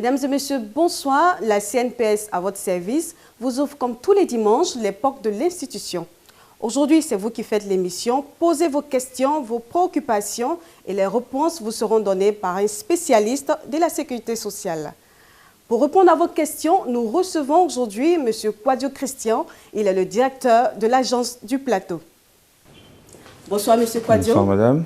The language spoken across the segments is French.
Mesdames et messieurs, bonsoir. La CNPS à votre service vous offre comme tous les dimanches l'époque de l'institution. Aujourd'hui, c'est vous qui faites l'émission. Posez vos questions, vos préoccupations et les réponses vous seront données par un spécialiste de la sécurité sociale. Pour répondre à vos questions, nous recevons aujourd'hui M. Kwadio Christian. Il est le directeur de l'agence du Plateau. Bonsoir M. Kwadio. Bonsoir madame.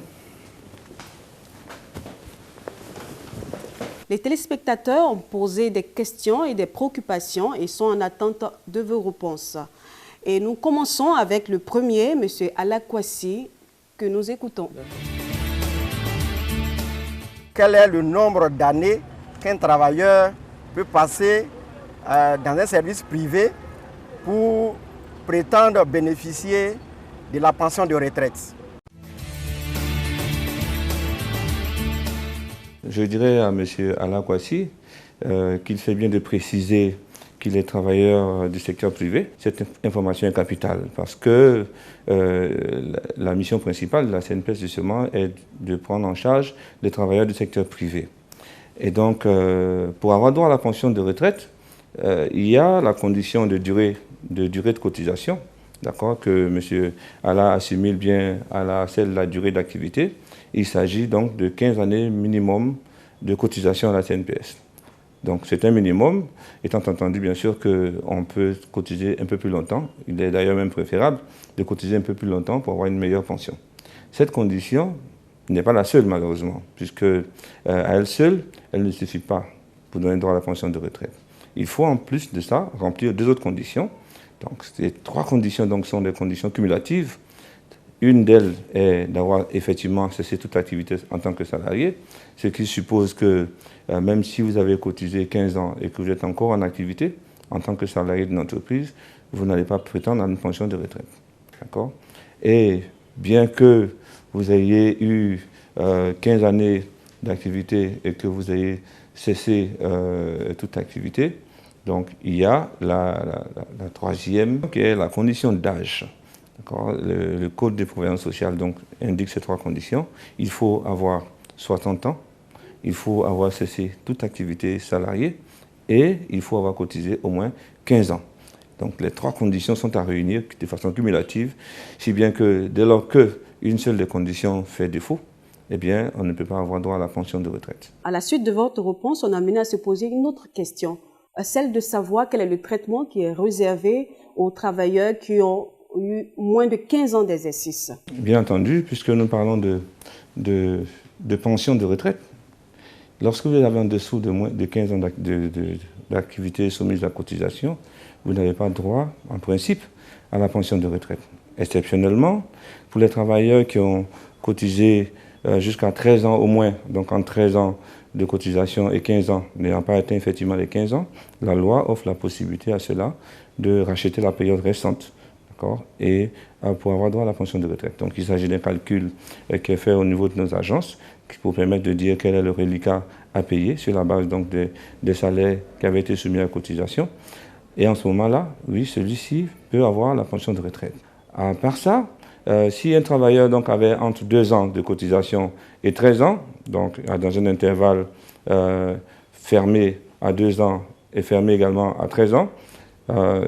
Les téléspectateurs ont posé des questions et des préoccupations et sont en attente de vos réponses. Et nous commençons avec le premier, M. Alakwasi, que nous écoutons. Quel est le nombre d'années qu'un travailleur peut passer dans un service privé pour prétendre bénéficier de la pension de retraite? Je dirais à M. Alakwasi qu'il fait bien de préciser qu'il est travailleur du secteur privé. Cette information est capitale parce que la mission principale de la CNPS justement est de prendre en charge les travailleurs du secteur privé. Et donc, pour avoir droit à la pension de retraite, il y a la condition de durée de cotisation, d'accord, que M. Ala assimile bien à celle de la durée d'activité. Il s'agit donc de 15 années minimum de cotisation à la CNPS. Donc c'est un minimum, étant entendu bien sûr qu'on peut cotiser un peu plus longtemps. Il est d'ailleurs même préférable de cotiser un peu plus longtemps pour avoir une meilleure pension. Cette condition n'est pas la seule malheureusement, puisque à elle seule, elle ne suffit pas pour donner droit à la pension de retraite. Il faut en plus de ça remplir deux autres conditions. Donc ces trois conditions donc, sont des conditions cumulatives. Une d'elles est d'avoir effectivement cessé toute activité en tant que salarié, ce qui suppose que même si vous avez cotisé 15 ans et que vous êtes encore en activité, en tant que salarié d'une entreprise, vous n'allez pas prétendre à une pension de retraite. D'accord ? Et bien que vous ayez eu 15 années d'activité et que vous ayez cessé toute activité, donc il y a la troisième qui est la condition d'âge. Le Code de prévoyance sociale donc, indique ces trois conditions. Il faut avoir 60 ans, il faut avoir cessé toute activité salariée et il faut avoir cotisé au moins 15 ans. Donc les trois conditions sont à réunir de façon cumulative, si bien que dès lors qu'une seule des conditions fait défaut, eh bien, on ne peut pas avoir droit à la pension de retraite. À la suite de votre réponse, on a amené à se poser une autre question, celle de savoir quel est le traitement qui est réservé aux travailleurs qui ont eu moins de 15 ans d'exercice. Bien entendu, puisque nous parlons de pension de retraite, lorsque vous avez en dessous de moins de 15 ans d'activité soumise à cotisation, vous n'avez pas droit, en principe, à la pension de retraite. Exceptionnellement, pour les travailleurs qui ont cotisé jusqu'à 13 ans au moins, donc en 13 ans de cotisation et 15 ans n'ayant pas atteint effectivement les 15 ans, la loi offre la possibilité à cela de racheter la période restante. Et pour avoir droit à la pension de retraite. Donc il s'agit d'un calcul qui est fait au niveau de nos agences pour permettre de dire quel est le reliquat à payer sur la base donc des salaires qui avaient été soumis à cotisation. Et en ce moment-là, oui, celui-ci peut avoir la pension de retraite. À part ça, si un travailleur donc, avait entre 2 ans de cotisation et 13 ans, donc dans un intervalle fermé à 2 ans et fermé également à 13 ans,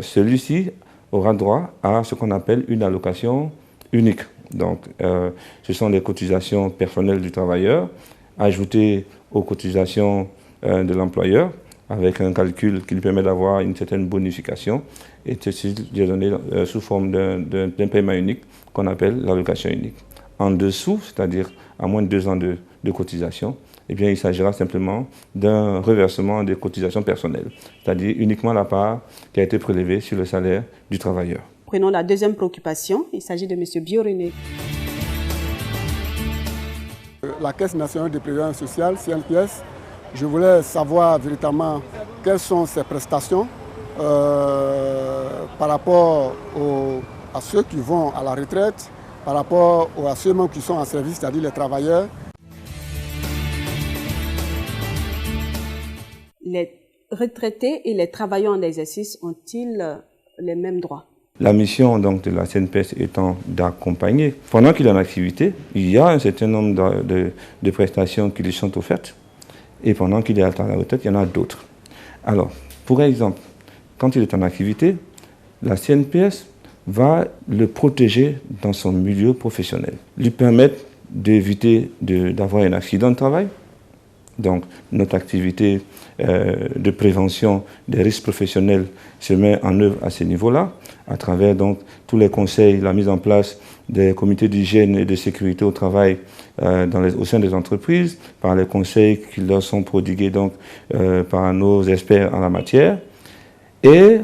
celui-ci aura droit à ce qu'on appelle une allocation unique. Donc, ce sont les cotisations personnelles du travailleur ajoutées aux cotisations de l'employeur avec un calcul qui lui permet d'avoir une certaine bonification et ceci est donné sous forme d'un paiement unique qu'on appelle l'allocation unique. En dessous, c'est-à-dire à moins de 2 ans de cotisation, eh bien, il s'agira simplement d'un reversement des cotisations personnelles, c'est-à-dire uniquement la part qui a été prélevée sur le salaire du travailleur. Prenons la deuxième préoccupation, il s'agit de M. Biorené. La Caisse nationale de prévoyance sociale, CNPS, je voulais savoir véritablement quelles sont ses prestations par rapport à ceux qui vont à la retraite, par rapport à ceux qui sont en service, c'est-à-dire les travailleurs. Les retraités et les travailleurs en exercice ont-ils les mêmes droits? La mission donc, de la CNPS étant d'accompagner. Pendant qu'il est en activité, il y a un certain nombre de prestations qui lui sont offertes. et pendant qu'il est à la retraite, il y en a d'autres. Alors, pour exemple, quand il est en activité, la CNPS va le protéger dans son milieu professionnel, lui permettre d'éviter d'avoir un accident de travail. Donc, notre activité de prévention des risques professionnels se met en œuvre à ce niveau-là, à travers donc tous les conseils, la mise en place des comités d'hygiène et de sécurité au travail au sein des entreprises, par les conseils qui leur sont prodigués donc, par nos experts en la matière. Et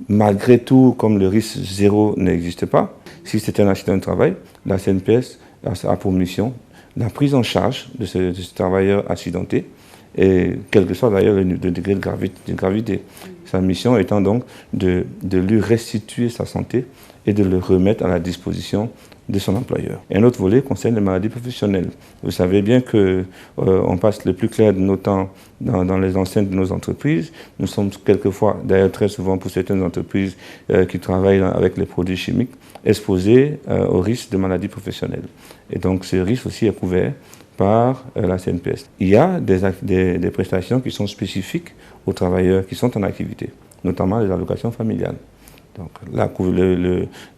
malgré tout, comme le risque zéro n'existe pas, si c'est un accident de travail, la CNPS a pour mission la prise en charge de ce travailleur accidenté, et quel que soit d'ailleurs le degré de gravité. Sa mission étant donc de lui restituer sa santé et de le remettre à la disposition de son employeur. Et un autre volet concerne les maladies professionnelles. Vous savez bien qu'on passe le plus clair de nos temps dans les enceintes de nos entreprises. Nous sommes quelquefois, d'ailleurs très souvent pour certaines entreprises qui travaillent avec les produits chimiques, exposés au risque de maladies professionnelles. Et donc ce risque aussi est couvert par la CNPS. Il y a des prestations qui sont spécifiques aux travailleurs qui sont en activité, notamment les allocations familiales. Donc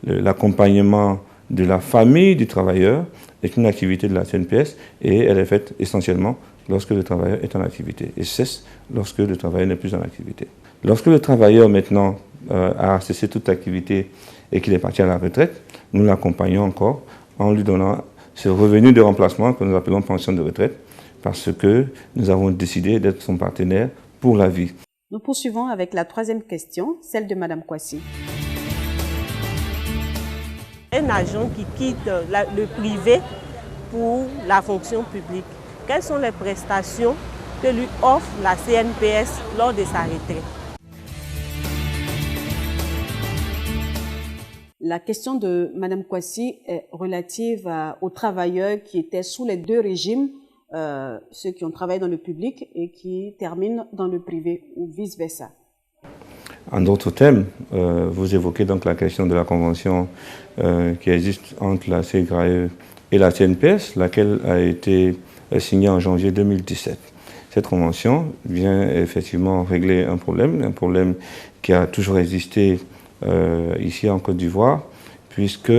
l'accompagnement de la famille du travailleur est une activité de la CNPS et elle est faite essentiellement lorsque le travailleur est en activité et cesse lorsque le travailleur n'est plus en activité. Lorsque le travailleur maintenant a cessé toute activité et qu'il est parti à la retraite, nous l'accompagnons encore en lui donnant ce revenu de remplacement que nous appelons pension de retraite parce que nous avons décidé d'être son partenaire pour la vie. Nous poursuivons avec la troisième question, celle de Mme Kwasi. Un agent qui quitte le privé pour la fonction publique, quelles sont les prestations que lui offre la CNPS lors de sa retraite? La question de Mme Kwasi est relative aux travailleurs qui étaient sous les deux régimes, ceux qui ont travaillé dans le public et qui terminent dans le privé ou vice-versa. En d'autres termes, vous évoquez donc la question de la convention qui existe entre la CGRAE et la CNPS, laquelle a été signée en janvier 2017. Cette convention vient effectivement régler un problème qui a toujours existé ici en Côte d'Ivoire, puisque,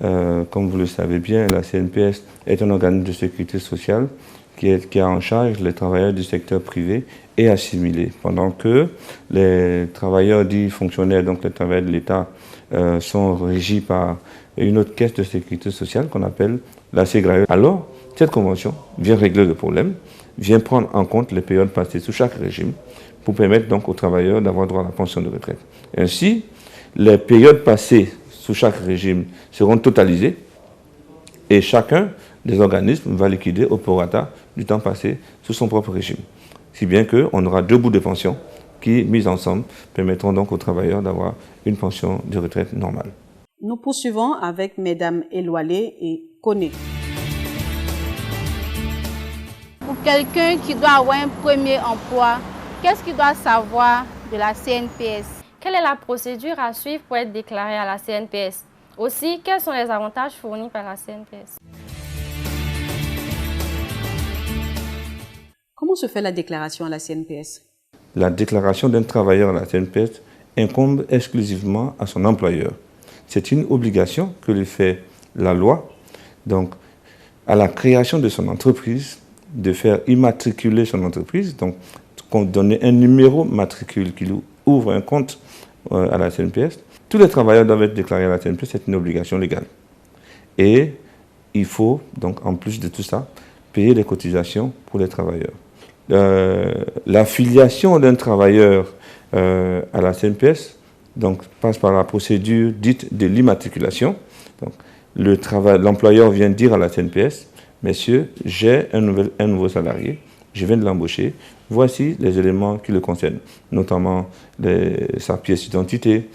comme vous le savez bien, la CNPS est un organisme de sécurité sociale qui a en charge les travailleurs du secteur privé et assimilés, pendant que les travailleurs dits fonctionnaires, donc les travailleurs de l'État, sont régis par une autre caisse de sécurité sociale qu'on appelle la CGRAE. Alors, cette convention vient régler le problème, vient prendre en compte les périodes passées sous chaque régime pour permettre donc aux travailleurs d'avoir droit à la pension de retraite. Ainsi, les périodes passées sous chaque régime seront totalisées et chacun des organismes va liquider au prorata du temps passé sous son propre régime. Si bien qu'on aura deux bouts de pension qui, mis ensemble, permettront donc aux travailleurs d'avoir une pension de retraite normale. Nous poursuivons avec Mesdames Eloalé et Koné. Pour quelqu'un qui doit avoir un premier emploi, qu'est-ce qu'il doit savoir de la CNPS? Quelle est la procédure à suivre pour être déclaré à la CNPS? Aussi, quels sont les avantages fournis par la CNPS? Comment se fait la déclaration à la CNPS? La déclaration d'un travailleur à la CNPS incombe exclusivement à son employeur. C'est une obligation que lui fait la loi, donc à la création de son entreprise, de faire immatriculer son entreprise, donc donner un numéro matricule qui lui ouvre un compte à la CNPS. Tous les travailleurs doivent être déclarés à la CNPS, c'est une obligation légale. Et il faut, donc en plus de tout ça, payer des cotisations pour les travailleurs. L'affiliation d'un travailleur à la CNPS donc, passe par la procédure dite de l'immatriculation. L'employeur vient dire à la CNPS, messieurs, j'ai un nouveau salarié, je viens de l'embaucher, voici les éléments qui le concernent, notamment sa pièce d'identité,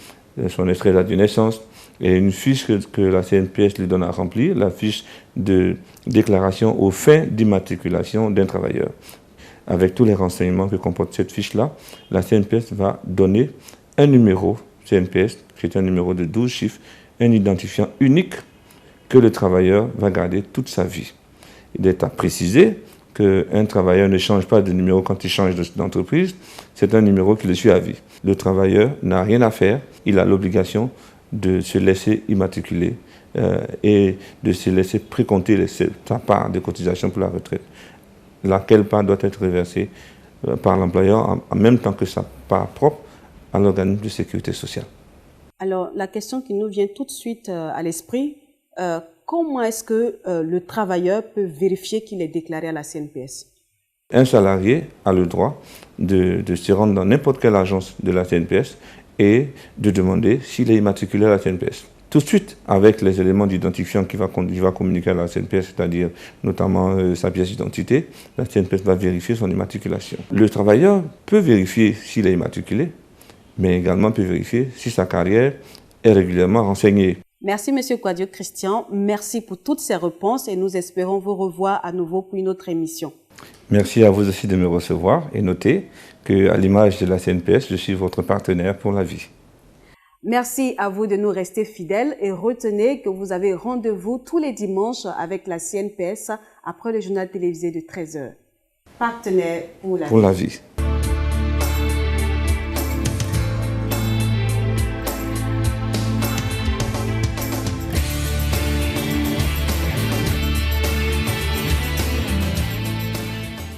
son extrait de naissance, et une fiche que la CNPS lui donne à remplir, la fiche de déclaration aux fins d'immatriculation d'un travailleur. Avec tous les renseignements que comporte cette fiche-là, la CNPS va donner un numéro CNPS, qui est un numéro de 12 chiffres, un identifiant unique que le travailleur va garder toute sa vie. Il est à préciser qu'un travailleur ne change pas de numéro quand il change d'entreprise, c'est un numéro qui le suit à vie. Le travailleur n'a rien à faire, il a l'obligation de se laisser immatriculer et de se laisser précompter sa part de cotisation pour la retraite, laquelle part doit être reversée par l'employeur en même temps que sa part propre à l'organisme de sécurité sociale. Alors, la question qui nous vient tout de suite à l'esprit, comment est-ce que le travailleur peut vérifier qu'il est déclaré à la CNPS? Un salarié a le droit de se rendre dans n'importe quelle agence de la CNPS et de demander s'il est immatriculé à la CNPS. Tout de suite, avec les éléments d'identifiant qu'il va communiquer à la CNPS, c'est-à-dire notamment sa pièce d'identité, la CNPS va vérifier son immatriculation. Le travailleur peut vérifier s'il est immatriculé, mais également peut vérifier si sa carrière est régulièrement renseignée. Merci M. Kouadio Christian, merci pour toutes ces réponses et nous espérons vous revoir à nouveau pour une autre émission. Merci à vous aussi de me recevoir et notez qu'à l'image de la CNPS, je suis votre partenaire pour la vie. Merci à vous de nous rester fidèles et retenez que vous avez rendez-vous tous les dimanches avec la CNPS après le journal télévisé de 13h. Partenaire pour la vie.